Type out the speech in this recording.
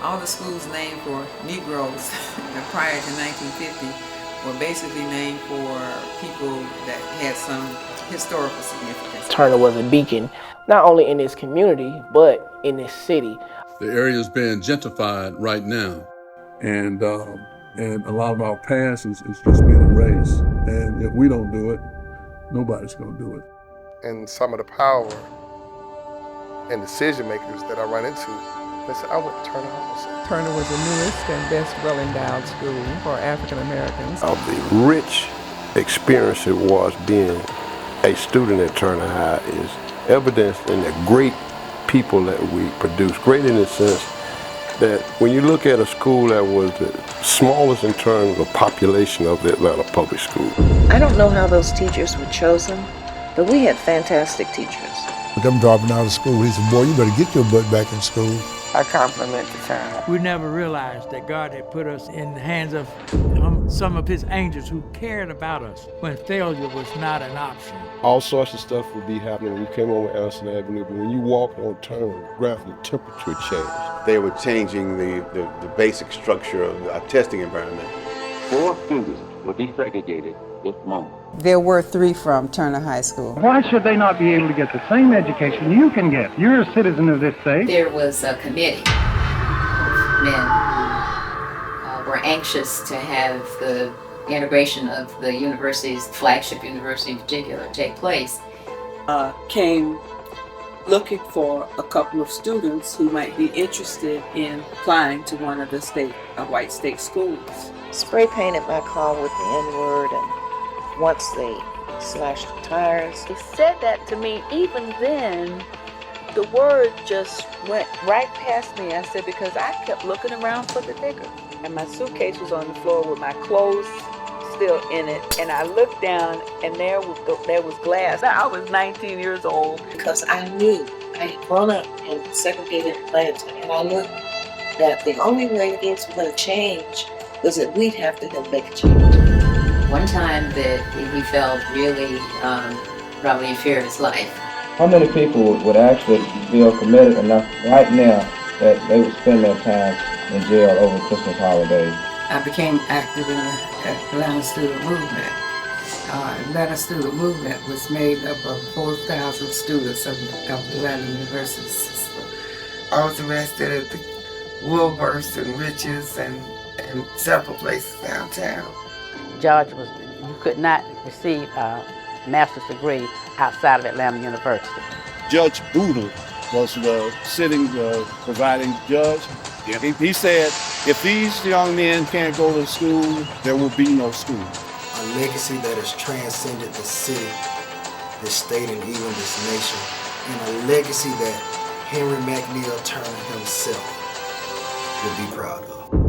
All the schools named for Negroes prior to 1950 were basically named for people that had some historical significance. Turner was a beacon, not only in this community, but in this city. The area is being gentrified right now. And a lot of our past is just being erased. And if we don't do it, nobody's going to do it. And some of the power and decision makers that I run into, they say, I went to Turner High School. Turner was the newest and best well-endowed school for African Americans. Of the rich experience it was being a student at Turner High is evidenced in the great people that we produce. Great in the sense that when you look at a school that was the smallest in terms of population of the Atlanta public school. I don't know how those teachers were chosen, but we had fantastic teachers. With them dropping out of school, he said, boy, you better get your butt back in school. I compliment the Turner. We never realized that God had put us in the hands of some of his angels who cared about us when failure was not an option. All sorts of stuff would be happening when you came over Anderson Avenue, but when you walked on Turner, graphically temperature changed. They were changing the basic structure of our testing environment. 4 students were desegregated this moment. There were 3 from Turner High School. Why should they not be able to get the same education you can get? You're a citizen of this state. There was a committee of men who were anxious to have the integration of the university's flagship university in particular take place. Came looking for a couple of students who might be interested in applying to one of the white state schools. Spray painted my car with the N-word, and once they slashed the tires. He said that to me. Even then, the word just went right past me. I said, because I kept looking around for the nigger. And my suitcase was on the floor with my clothes still in it. And I looked down, and there was glass. I was 19 years old. Because I knew I had grown up in segregated Atlanta, and I knew that the only way things were going to change was that we'd have to help make a change. One time that he felt really probably in fear of his life. How many people would actually feel committed enough right now that they would spend their time in jail over Christmas holidays? I became active in the Atlanta Student Movement. Atlanta Student Movement was made up of 4,000 students of Atlanta University system. I was arrested at the Woolworths and Riches and several places downtown. You could not receive a master's degree outside of Atlanta University. Judge Buddha was the sitting presiding judge. He said, if these young men can't go to school, there will be no school. A legacy that has transcended the city, this state, and even this nation. And a legacy that Henry McNeil Turner himself would be proud of.